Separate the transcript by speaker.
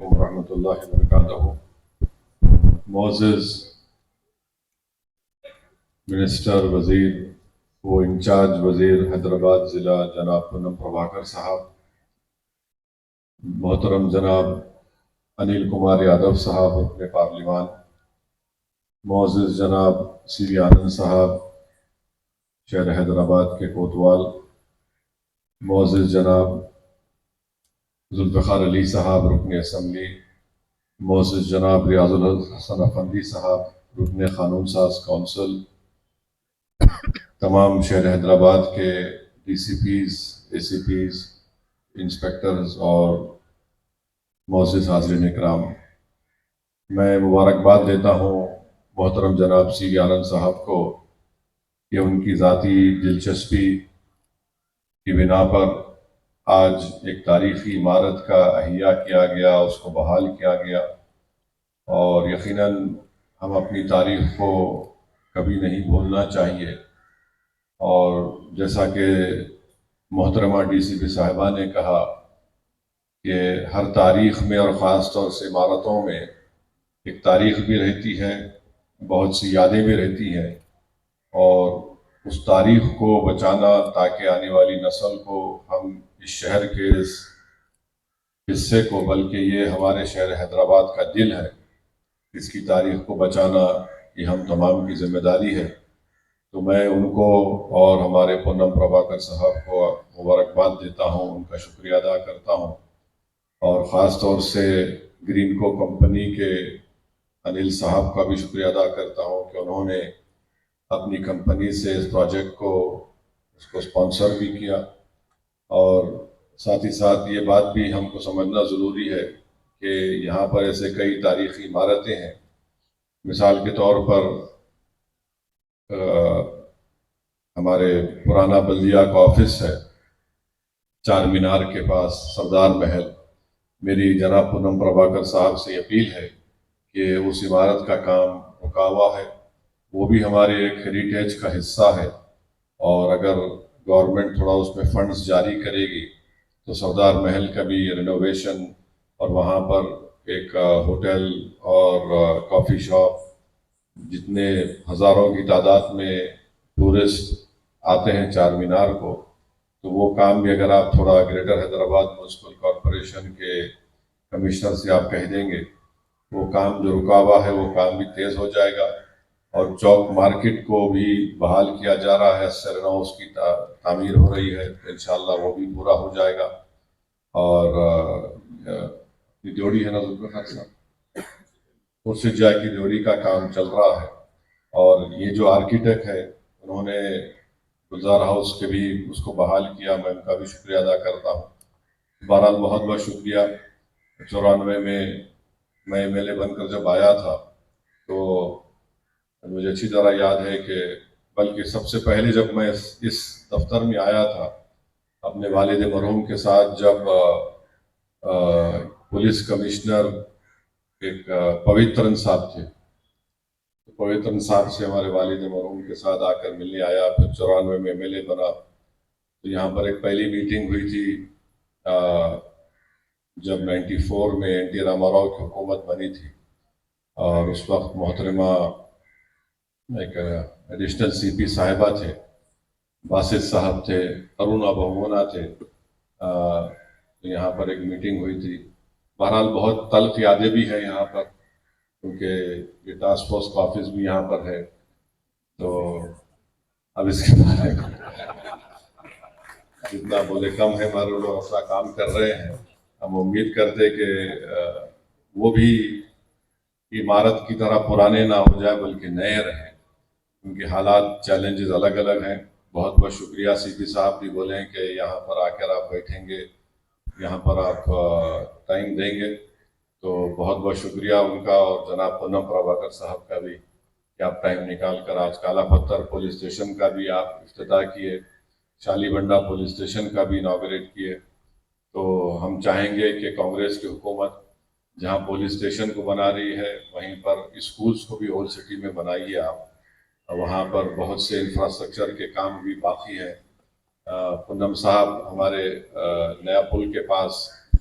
Speaker 1: علیکم ورحمۃ اللہ وبرکاتہ. معزز منسٹر وزیر وہ انچارج وزیر حیدرآباد ضلع جناب پونم پربھاکر صاحب، محترم جناب انل کمار یادو صاحب رکن پارلیمان، معزز جناب سی وی آنند صاحب شہر حیدرآباد کے کوتوال، معزز جناب ذوالفقار علی صاحب رکن اسمبلی، معزز جناب ریاض الحسن افندی صاحب رکن قانون ساز کونسل، تمام شہر حیدرآباد کے ڈی سی پیز، اے سی پیز، انسپیکٹرز اور معزز حاضرین اکرام، میں مبارکباد دیتا ہوں محترم جناب سی وی آنند صاحب کو کہ ان کی ذاتی دلچسپی کی بنا پر آج ایک تاریخی عمارت کا احیاء کیا گیا، اس کو بحال کیا گیا، اور یقیناً ہم اپنی تاریخ کو کبھی نہیں بھولنا چاہیے. اور جیسا کہ محترمہ ڈی سی پی صاحبہ نے کہا کہ ہر تاریخ میں اور خاص طور سے عمارتوں میں ایک تاریخ بھی رہتی ہے، بہت سی یادیں بھی رہتی ہیں، اور اس تاریخ کو بچانا تاکہ آنے والی نسل کو ہم اس شہر کے اس حصے کو، بلکہ یہ ہمارے شہر حیدرآباد کا دل ہے، اس کی تاریخ کو بچانا یہ ہم تمام کی ذمہ داری ہے. تو میں ان کو اور ہمارے پونم پربھاکر صاحب کو مبارکباد دیتا ہوں، ان کا شکریہ ادا کرتا ہوں، اور خاص طور سے گرین کو کمپنی کے انل صاحب کا بھی شکریہ ادا کرتا ہوں کہ انہوں نے اپنی کمپنی سے اس پروجیکٹ کو اسپانسر بھی کیا. اور ساتھ ہی ساتھ یہ بات بھی ہم کو سمجھنا ضروری ہے کہ یہاں پر ایسے کئی تاریخی عمارتیں ہیں. مثال کے طور پر ہمارے پرانا بلدیہ کا آفس ہے چار مینار کے پاس سردار محل. میری جناب پونم پربھاکر صاحب سے اپیل ہے کہ اس عمارت کا کام رکا ہوا ہے، وہ بھی ہمارے ایک ہیریٹیج کا حصہ ہے، اور اگر گورنمنٹ تھوڑا اس میں فنڈز جاری کرے گی تو سردار محل کا بھی رینوویشن اور وہاں پر ایک ہوٹل اور کافی شاپ، جتنے ہزاروں کی تعداد میں ٹورسٹ آتے ہیں چار مینار کو، تو وہ کام بھی اگر آپ تھوڑا گریٹر حیدرآباد میونسپل کارپوریشن کے کمشنر سے آپ کہہ دیں گے، وہ کام جو رکا ہوا ہے وہ کام بھی تیز ہو جائے گا. اور چوک مارکیٹ کو بھی بحال کیا جا رہا ہے، سرنا اس کی تعمیر ہو رہی ہے، انشاءاللہ وہ بھی پورا ہو جائے گا. اور یہ ڈیوڑی ہے نا ذوالفقار صاحب، خورشید جا کی ڈیوڑی کا کام چل رہا ہے، اور یہ جو آرکیٹیکٹ ہے انہوں نے گلزار ہاؤس کے بھی اس کو بحال کیا، میں ان کا بھی شکریہ ادا کرتا ہوں. بہرحال بہت بہت شکریہ. 94 میں ایم ایل اے بن کر جب آیا تھا تو مجھے اچھی طرح یاد ہے کہ بلکہ سب سے پہلے جب میں اس دفتر میں آیا تھا اپنے والد مرحوم کے ساتھ، جب پولیس کمشنر ایک پوترن صاحب تھے، پوترن صاحب سے ہمارے والد مرحوم کے ساتھ آ کر ملنے آیا، پھر 94 میں ایم ایل اے بنا. تو یہاں پر ایک پہلی میٹنگ ہوئی تھی جب 94 میں این ٹی راما راؤ کی حکومت بنی تھی، اور اس وقت محترمہ ایک ایڈیشنل سی پی صاحبہ تھے، باسط صاحب تھے، ارونا بہونا تھے. یہاں پر ایک میٹنگ ہوئی تھی. بہرحال بہت تلخ یادیں بھی ہیں یہاں پر، کیونکہ یہ ٹاسک فورس کا آفس بھی یہاں پر ہے. تو اب اس کے بارے میں جتنا بولے کم ہے، ہمارے لوگ اپنا کام کر رہے ہیں. ہم امید کرتے کہ وہ بھی عمارت کی طرح پرانے نہ ہو جائے بلکہ نئے رہیں، کیونکہ حالات چیلنجز الگ الگ ہیں. بہت بہت شکریہ. سی پی صاحب بھی بولیں کہ یہاں پر آ کر آپ بیٹھیں گے، یہاں پر آپ ٹائم دیں گے، تو بہت بہت شکریہ ان کا، اور جناب پونم پربھاکر صاحب کا بھی کہ آپ ٹائم نکال کر آج کالا پتھر پولیس اسٹیشن کا بھی آپ افتتاح کیے، شالی بنڈا پولیس اسٹیشن کا بھی اناگوریٹ کیے. تو ہم چاہیں گے کہ کانگریس کی حکومت جہاں پولیس اسٹیشن کو بنا رہی ہے وہیں پر اسکولز کو بھی اولڈ سٹی میں بنائیے آپ. وہاں پر بہت سے انفراسٹرکچر کے کام بھی باقی ہیں. پونم صاحب ہمارے نیا پل کے پاس